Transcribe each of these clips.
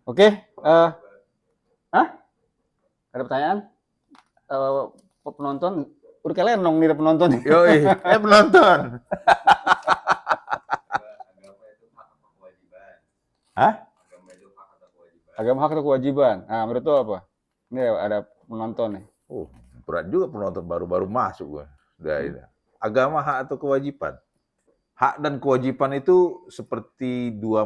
Oke, ada pertanyaan? Penonton, udah kalian nong nih penonton. Yoi, penonton. Agama itu hak atau kewajiban? Hah? Agama itu hak atau kewajiban? Agama hak atau kewajiban? Nah, menurut lo apa? Ini ada penonton nih. Berat juga penonton baru-baru masuk gua. Agama hak atau kewajiban? Hak dan kewajiban itu seperti dua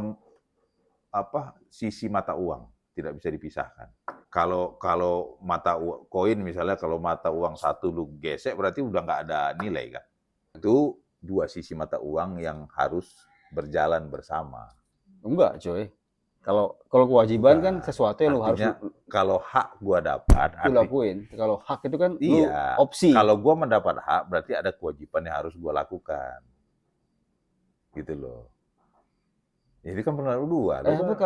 sisi mata uang, tidak bisa dipisahkan. Kalau mata uang koin misalnya, kalau mata uang satu lu gesek berarti udah nggak ada nilai kan. Itu dua sisi mata uang yang harus berjalan bersama. Enggak, coy. Kalau kewajiban kan sesuatu yang lu harus kalau hak gua dapat, lu lakuin. Kalau hak itu kan iya, lu opsi. Kalau gua mendapat hak berarti ada kewajiban yang harus gua lakukan. Gitu loh. Jadi kan pendapat gua. Tapi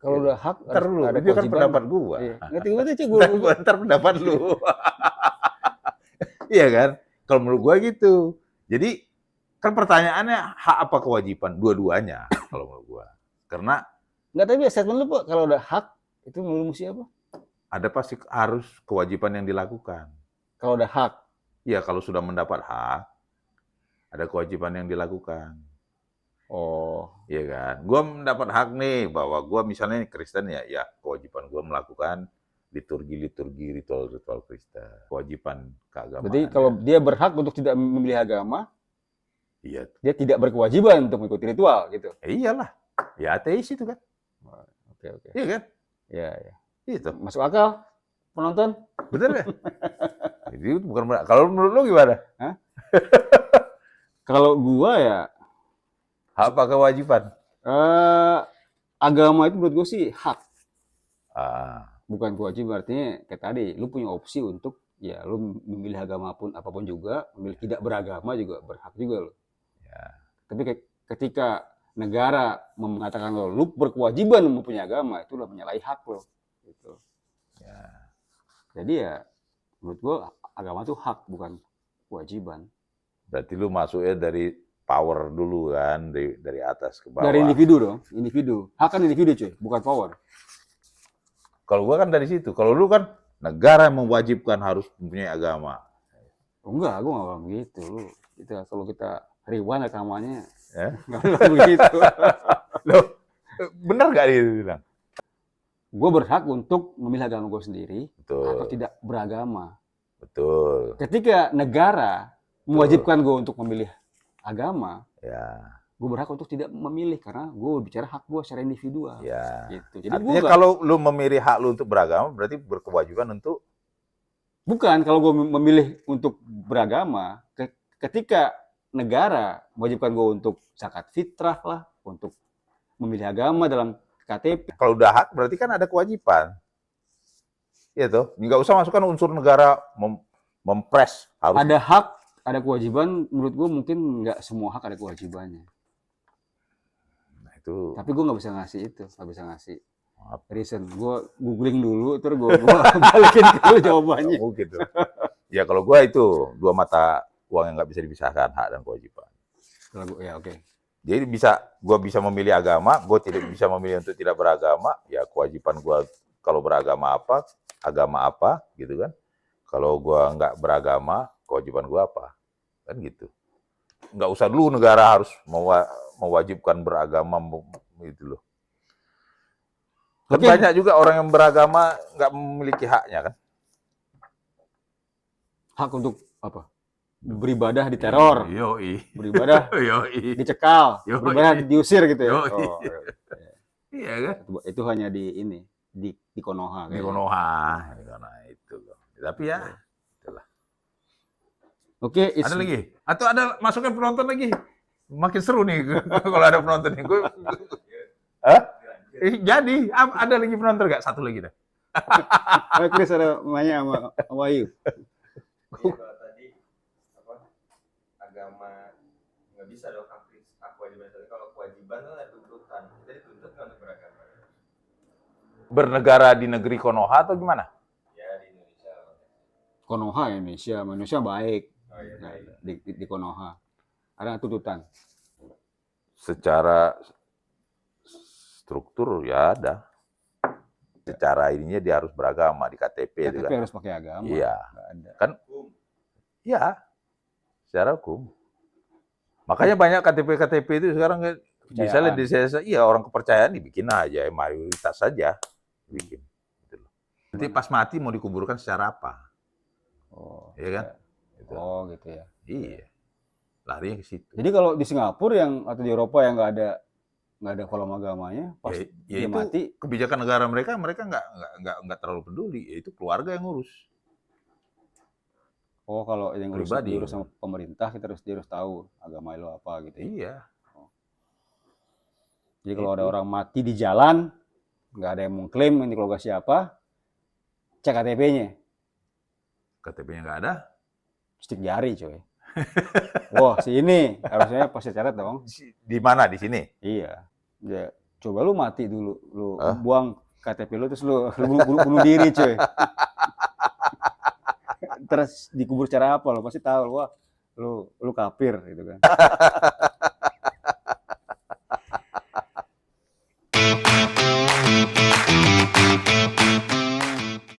kalau udah hak ntar lu, ada itu kan kewajiban. pendapat gua. Iya. Ngerti gue. Ntar pendapat lu. Iya kan? Kalau menurut gua gitu. Jadi kan pertanyaannya hak apa kewajiban? Dua-duanya kalau menurut gua. Karena nggak, tapi statement lu Pak, kalau udah hak itu menurut mesti apa? ada pasti harus kewajiban yang dilakukan. Kalau udah hak. Iya, kalau sudah mendapat hak ada kewajiban yang dilakukan. Oh, iya kan? Gua mendapat hak nih bahwa gua misalnya Kristen ya kewajiban gua melakukan liturgi, ritual Kristen. Kewajiban keagamaan. berarti kalau dia berhak untuk tidak memilih agama, iya, dia tidak berkewajiban untuk mengikuti ritual gitu. Iyalah. Ya ateis itu kan. Oke. Iya kan? Iya. Itu. Masuk akal, penonton? Bener ya? Jadi bukan kalau menurut lu gimana? Hah? Kalau gua ya apa kewajiban? Agama itu menurut gua sih hak. Bukan kewajiban, artinya kayak tadi, lu punya opsi untuk ya lu memilih agama apapun juga, memilih tidak beragama juga berhak juga lo. Ya. Tapi ketika negara mengatakan lu berkewajiban mempunyai agama, itu udah menyalahi hak lo. Gitu. Ya. Jadi ya menurut gua agama itu hak bukan kewajiban. Berarti lu masuknya dari power dulu kan, dari atas ke bawah. Dari individu dong, individu. Hak kan individu cuy, bukan power. Kalau gua kan dari situ. Kalau lu kan negara yang mewajibkan harus mempunyai agama. Enggak, gua nggak bilang begitu. Lu itu kalau kita rewind agamanya, nggak bilang begitu. Loh, bener nggak dia bilang? Gue berhak untuk memilih agama gue sendiri. Betul. Atau tidak beragama. Betul. Ketika negara mewajibkan gue untuk memilih agama, ya, gue berhak untuk tidak memilih karena gue bicara hak gue secara individual. Ya. Gitu. Jadi artinya kalau lu memilih hak lu untuk beragama, berarti berkewajiban untuk? Bukan, kalau gue memilih untuk beragama, ketika negara mewajibkan gue untuk zakat fitrah lah, untuk memilih agama dalam KTP. Kalau udah hak berarti kan ada kewajiban. Iya tuh, nggak usah masukkan unsur negara mempres. Harus. Ada hak, ada kewajiban. Menurut gue mungkin nggak semua hak ada kewajibannya. Nah, itu. Tapi gue nggak bisa ngasih itu, nggak bisa ngasih reason. Gue googling dulu, terus gue balikin ke lu jawabannya. Gitu. Ya kalau gue itu dua mata uang yang nggak bisa dipisahkan, hak dan kewajiban. Ya oke. Jadi gue bisa memilih agama, gue tidak bisa memilih untuk tidak beragama. Ya kewajiban gue kalau beragama apa, gitu kan? Kalau gue nggak beragama, kewajiban gue apa, kan gitu. Nggak usah dulu negara harus mewajibkan beragama gitu loh. Kan banyak juga orang yang beragama nggak memiliki haknya kan? Hak untuk apa? Beribadah di teror, beribadah dicekal, beribadah diusir gitu ya. Iya kan? Itu hanya di Konoha. Di Konoha itu. Tapi ya, itulah. Oke, ada lagi? Atau ada masukan penonton lagi? Makin seru nih kalau ada penonton nih. Jadi ada lagi penonton nggak? Satu lagi dah. Chris ada nanya sama Ayu. Agama nggak bisa dong hak kewajiban. Kalau kewajiban kan ada tuntutan, kita dituntut kan untuk beragama. Bernegara di negeri Konoha atau gimana? Ya di Indonesia. Konoha Indonesia baik. Oh, iya, nah, di Konoha ada tuntutan. Secara struktur ya ada. secara ininya dia harus beragama di KTP itu KTP kan. harus pakai agama. Iya. Nggak ada. Kan ya, secara hukum. Makanya banyak KTP itu sekarang misalnya di desa, iya orang kepercayaan dibikin aja, mayoritas saja bikin. Gitu loh. Nanti pas mati mau dikuburkan secara apa? Oh, Iya kan? Gitu. Oh, gitu ya. Iya. Larinya ke situ. Jadi kalau di Singapura yang atau di Eropa yang nggak ada kolom agamanya, pas Ya dia itu mati, kebijakan negara mereka nggak terlalu peduli. Ya itu keluarga yang ngurus. oh kalau yang Pribadi. diurus sama pemerintah dia harus tahu agama lo apa gitu. Ya. Iya. Jadi kalau ada Itu. orang mati di jalan, nggak ada yang mengklaim ini keluarga siapa, cek KTP-nya, KTP-nya nggak ada. stick jari coy. Wah, si ini harusnya pasti catat dong. Di mana? Di sini? Iya. Ya, coba lu mati dulu, lu Hah? buang KTP lu terus lu bunuh diri coy. Terus dikubur secara apa lo pasti tahu, wah lu kafir gitu kan.